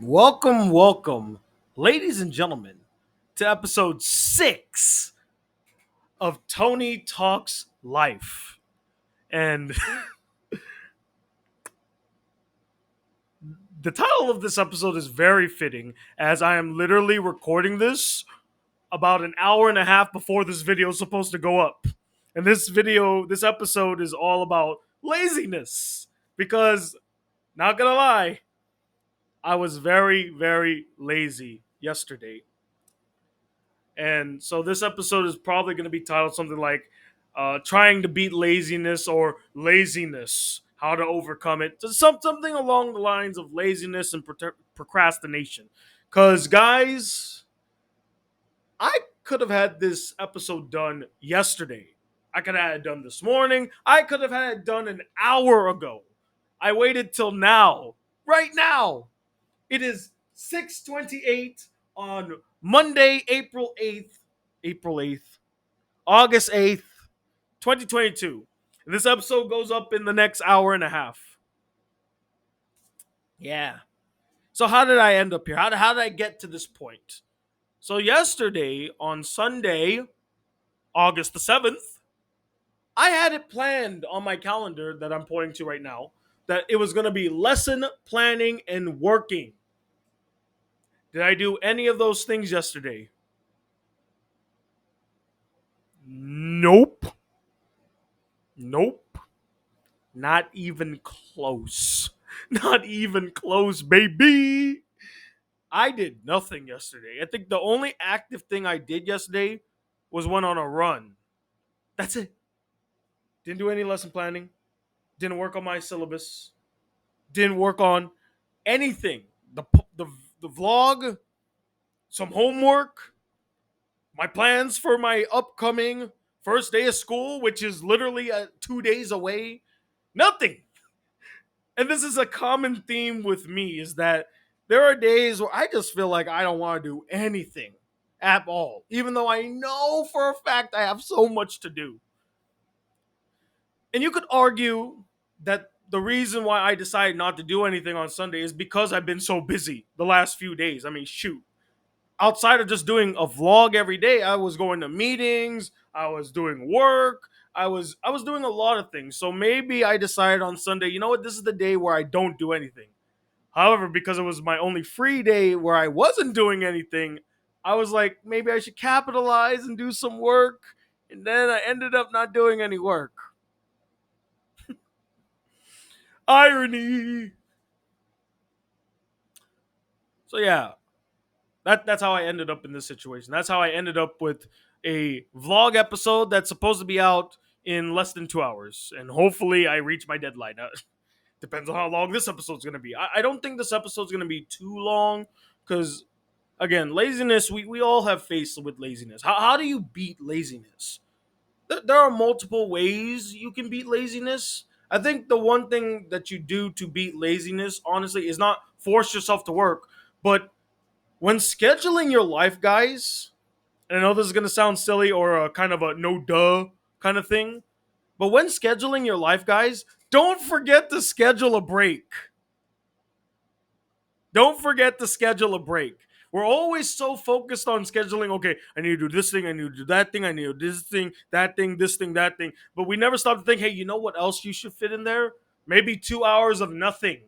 Welcome, ladies and gentlemen, to episode 6 of Tony Talks Life. And the title of this episode is very fitting, as I am literally recording this about an hour and a half before this video is supposed to go up. And this episode is all about laziness. Because, not gonna lie, I was very, very lazy yesterday. And so this episode is probably going to be titled something like Trying to Beat Laziness or Laziness, How to Overcome It. Something along the lines of laziness and procrastination. Because, guys, I could have had this episode done yesterday. I could have had it done this morning. I could have had it done an hour ago. I waited till now. Right now. It is 6:28 on Monday, April 8th, August 8th, 2022. And this episode goes up in the next hour and a half. Yeah. So how did I end up here? How did I get to this point? So yesterday, on Sunday, August the 7th, I had it planned on my calendar that I'm pointing to right now that it was going to be lesson planning and working. Did I do any of those things yesterday? Nope. Nope. Not even close. Not even close, baby. I did nothing yesterday. I think the only active thing I did yesterday was went on a run. That's it. Didn't do any lesson planning. Didn't work on my syllabus. Didn't work on anything. The, the vlog, some homework, my plans for my upcoming first day of school, which is literally 2 days away. Nothing. And this is a common theme with me is that there are days where I just feel like I don't want to do anything at all, even though I know for a fact I have so much to do. And you could argue that the reason why I decided not to do anything on Sunday is because I've been so busy the last few days. I mean, shoot. Outside of just doing a vlog every day, I was going to meetings, I was doing work, I was doing a lot of things. So maybe I decided on Sunday, you know what, this is the day where I don't do anything. However, because it was my only free day where I wasn't doing anything, I was like, maybe I should capitalize and do some work. And then I ended up not doing any work. Irony. So yeah, that's how I ended up in this situation. That's how I ended up with a vlog episode that's supposed to be out in less than 2 hours. And hopefully I reach my deadline. Depends on how long this episode's going to be. I don't think this episode's going to be too long because, again, laziness, we all have faced with laziness. How do you beat laziness? There are multiple ways you can beat laziness. I think the one thing that you do to beat laziness, honestly, is not force yourself to work, but when scheduling your life, guys, and I know this is going to sound silly or a kind of a no duh kind of thing, but when scheduling your life, guys, don't forget to schedule a break. Don't forget to schedule a break. We're always so focused on scheduling, okay, I need to do this thing, I need to do that thing, I need to do this thing, that thing, this thing, that thing. But we never stop to think, hey, you know what else you should fit in there? Maybe 2 hours of nothing.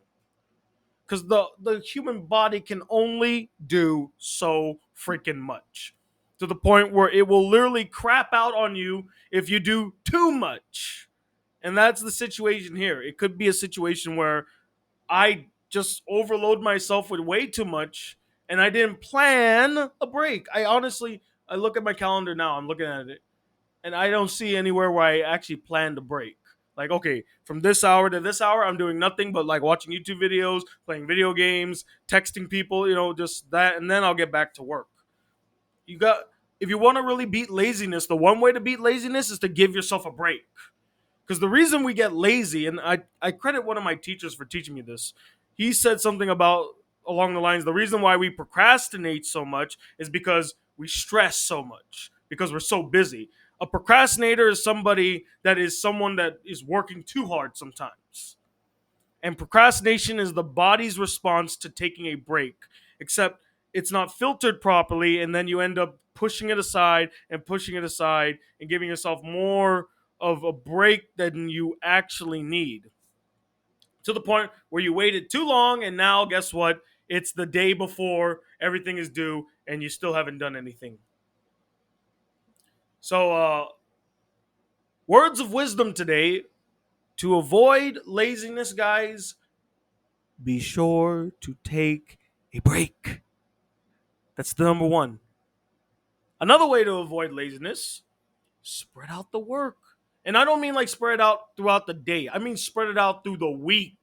Because the human body can only do so freaking much. To the point where it will literally crap out on you if you do too much. And that's the situation here. It could be a situation where I just overload myself with way too much and I didn't plan a break. I look at my calendar now, I'm looking at it, and I don't see anywhere where I actually planned a break. Like, okay, from this hour to this hour, I'm doing nothing but like watching YouTube videos, playing video games, texting people, just that, and then I'll get back to work. You got, if you want to really beat laziness, the one way to beat laziness is to give yourself a break. Because the reason we get lazy, and I credit one of my teachers for teaching me this, he said something about along the lines, the reason why we procrastinate so much is because we stress so much, because we're so busy. A procrastinator is someone that is working too hard sometimes. And procrastination is the body's response to taking a break, except it's not filtered properly, and then you end up pushing it aside and pushing it aside and giving yourself more of a break than you actually need. To the point where you waited too long, and now guess what? It's the day before everything is due, and you still haven't done anything. So, words of wisdom today: to avoid laziness, guys, be sure to take a break. That's the number one. Another way to avoid laziness: spread out the work. And I don't mean like spread out throughout the day, I mean spread it out through the week.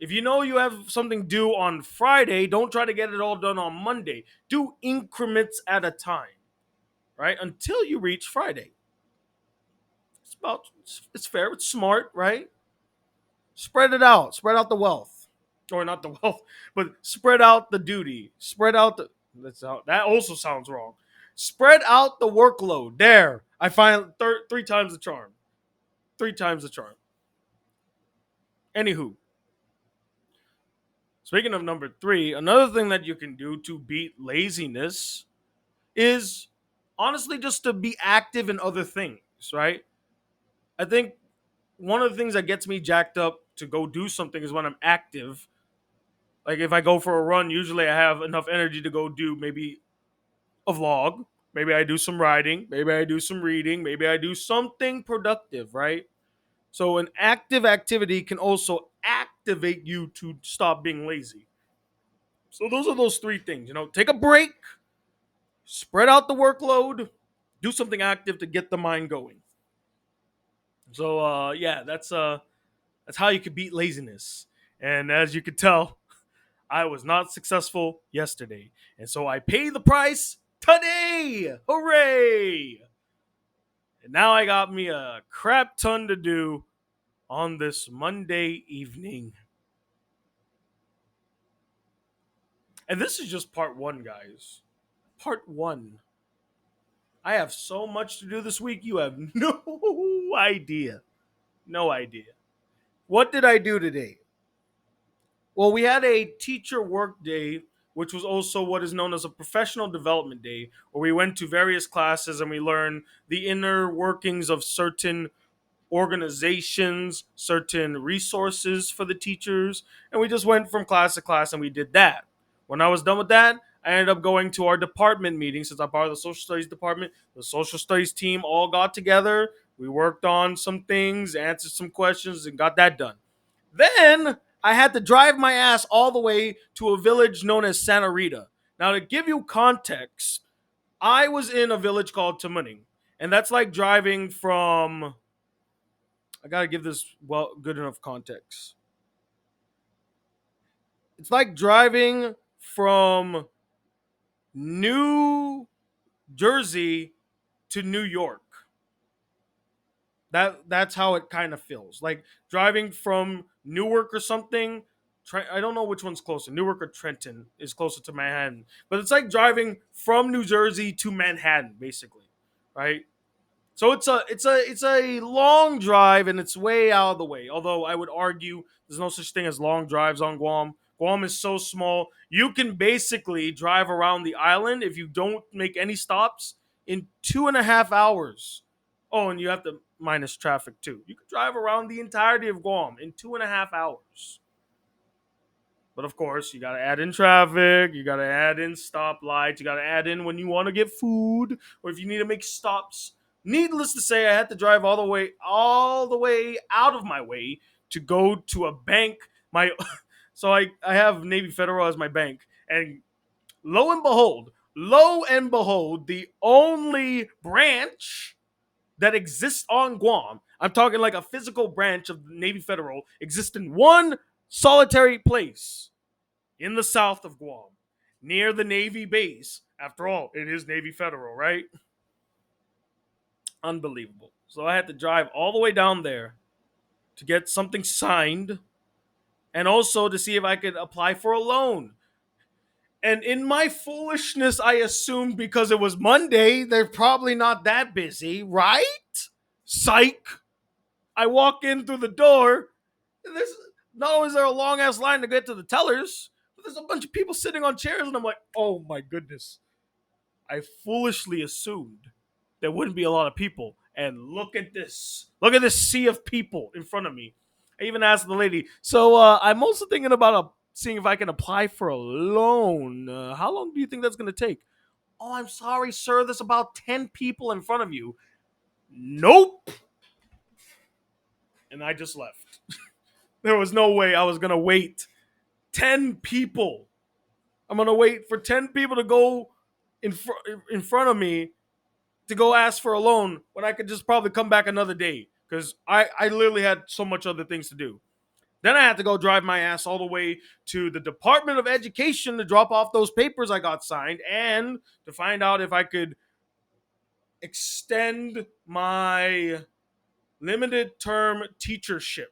If you know you have something due on Friday, don't try to get it all done on Monday. Do increments at a time, right? Until you reach Friday. It's fair, it's smart, right? Spread it out. Spread out the wealth. Or not the wealth, but spread out the duty. Spread out the that also sounds wrong. Spread out the workload. There. I find three times the charm. Three times the charm. Anywho, speaking of number three, another thing that you can do to beat laziness is honestly just to be active in other things, right? I think one of the things that gets me jacked up to go do something is when I'm active. Like if I go for a run, usually I have enough energy to go do maybe a vlog. Maybe I do some writing. Maybe I do some reading. Maybe I do something productive, right? So an active activity can also activate you to stop being lazy. So those are those three things. Take a break, spread out the workload, do something active to get the mind going. So yeah, that's how you could beat laziness. And as you could tell, I was not successful yesterday. And so I pay the price today. Hooray! And now I got me a crap ton to do on this Monday evening. And this is just part one, guys. Part one. I have so much to do this week, you have no idea. No idea. What did I do today? Well, we had a teacher work day, which was also what is known as a professional development day, where we went to various classes and we learned the inner workings of certain organizations, certain resources for the teachers, and we just went from class to class and we did that. When I was done with that, I ended up going to our department meeting since I'm part of the social studies department. The social studies team all got together. We worked on some things, answered some questions, and got that done. Then I had to drive my ass all the way to a village known as Santa Rita. Now, to give you context, I was in a village called Tamuning, and that's like driving from. I gotta give this good enough context. It's like driving from New Jersey to New York. That's how it kind of feels. Like driving from Newark or something. I don't know which one's closer. Newark or Trenton is closer to Manhattan, but it's like driving from New Jersey to Manhattan, basically, right? So it's a long drive and it's way out of the way. Although I would argue there's no such thing as long drives on Guam. Guam is so small. You can basically drive around the island if you don't make any stops in 2.5 hours. Oh, and you have to minus traffic too. You can drive around the entirety of Guam in 2.5 hours. But of course, you got to add in traffic, you got to add in stoplights, you got to add in when you want to get food or if you need to make stops. Needless to say, I had to drive all the way out of my way to go to a bank. My so I have Navy Federal as my bank, and lo and behold, the only branch that exists on Guam, I'm talking like a physical branch of Navy Federal, exists in one solitary place in the south of Guam, near the Navy base. After all, it is Navy Federal, right? Unbelievable. So I had to drive all the way down there to get something signed and also to see if I could apply for a loan. And in my foolishness, I assumed because it was Monday, they're probably not that busy, right? Psych. I walk in through the door. There's not only is there a long ass line to get to the tellers, but there's a bunch of people sitting on chairs, and I'm like, oh my goodness. I foolishly assumed there wouldn't be a lot of people. And look at this. Look at this sea of people in front of me. I even asked the lady, so I'm also thinking about seeing if I can apply for a loan. How long do you think that's going to take? Oh, I'm sorry, sir. There's about 10 people in front of you. Nope. And I just left. There was no way I was going to wait 10 people. I'm going to wait for 10 people to go in front of me to go ask for a loan when I could just probably come back another day because I literally had so much other things to do. Then I had to go drive my ass all the way to the Department of Education to drop off those papers I got signed and to find out if I could extend my limited term teachership,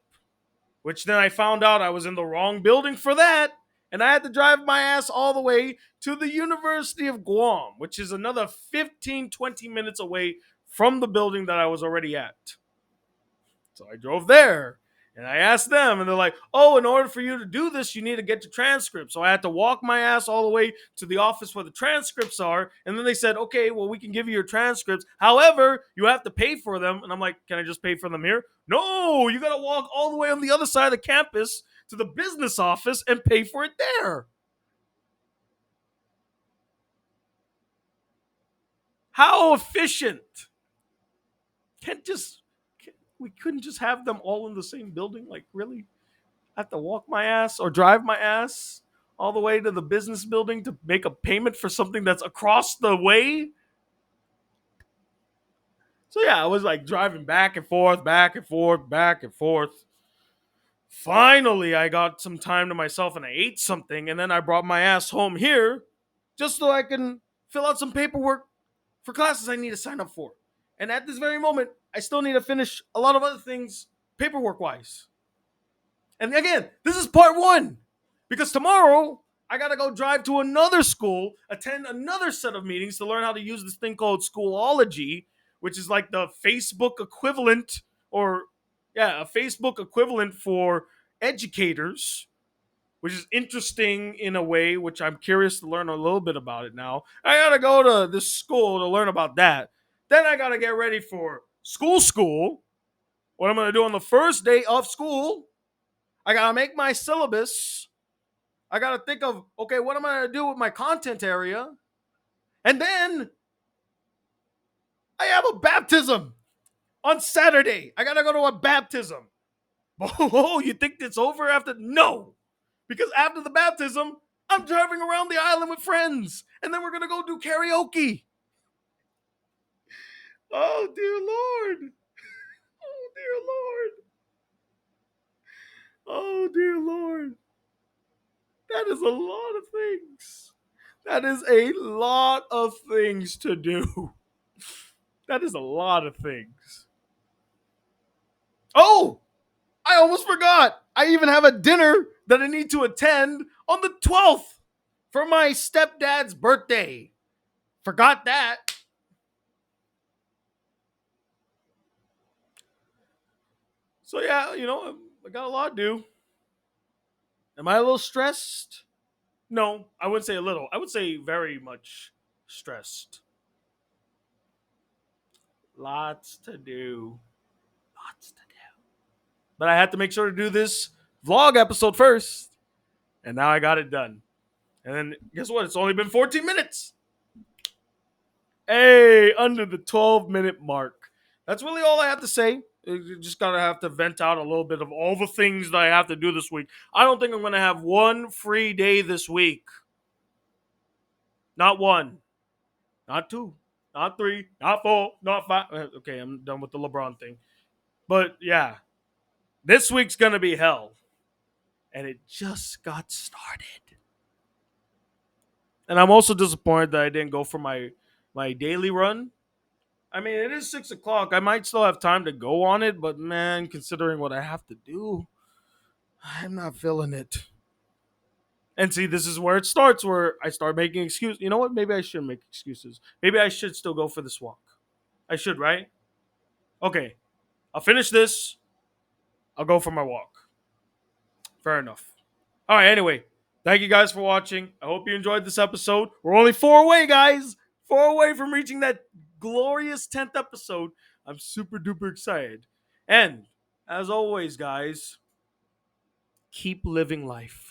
which then I found out I was in the wrong building for that. And I had to drive my ass all the way to the University of Guam, which is another 15, 20 minutes away from the building that I was already at. So I drove there and I asked them, and they're like, oh, in order for you to do this, you need to get your transcripts. So I had to walk my ass all the way to the office where the transcripts are. And then they said, okay, well, we can give you your transcripts. However, you have to pay for them. And I'm like, can I just pay for them here? No, you got to walk all the way on the other side of the campus to the business office and pay for it there. How efficient. Can't just, we couldn't just have them all in the same building? Like, really? I have to walk my ass or drive my ass all the way to the business building to make a payment for something that's across the way? So yeah, I was like driving back and forth, back and forth, back and forth. Finally, I got some time to myself and I ate something, and then I brought my ass home here just so I can fill out some paperwork for classes I need to sign up for. And at this very moment, I still need to finish a lot of other things paperwork wise. And again, this is part one because tomorrow I got to go drive to another school, attend another set of meetings to learn how to use this thing called Schoolology, which is like the Facebook equivalent, or yeah, a Facebook equivalent for educators, which is interesting in a way, which I'm curious to learn a little bit about it now. I got to go to this school to learn about that. Then I got to get ready for school, what I'm going to do on the first day of school. I gotta make my syllabus. I gotta think of, okay, what am I gonna do with my content area? And then I have a baptism on Saturday. I gotta go to a baptism. Oh, you think it's over after? No. Because after the baptism, I'm driving around the island with friends. And then we're gonna go do karaoke. Oh, dear Lord. Oh, dear Lord. Oh, dear Lord. That is a lot of things. That is a lot of things to do. That is a lot of things. Oh, I almost forgot. I even have a dinner that I need to attend on the 12th for my stepdad's birthday. Forgot that. So, yeah, I got a lot to do. Am I a little stressed? No, I wouldn't say a little. I would say very much stressed. Lots to do. Lots to do. But I had to make sure to do this vlog episode first. And now I got it done. And then guess what? It's only been 14 minutes. Hey, under the 12-minute mark. That's really all I have to say. You just gotta have to vent out a little bit of all the things that I have to do this week. I don't think I'm gonna have one free day this week. Not one, not two, not three, not four, not five. Okay, I'm done with the LeBron thing. But yeah, this week's gonna be hell. And it just got started. And I'm also disappointed that I didn't go for my daily run. I mean, it is 6 o'clock. I might still have time to go on it, but man, considering what I have to do, I'm not feeling it. And see, this is where it starts, where I start making excuses. You know what? Maybe I shouldn't make excuses. Maybe I should still go for this walk. I should, right? Okay, I'll finish this. I'll go for my walk. Fair enough. All right, anyway, thank you guys for watching. I hope you enjoyed this episode. We're only 4 away, guys. 4 away from reaching that glorious 10th episode. I'm super duper excited. And as always, guys, keep living life.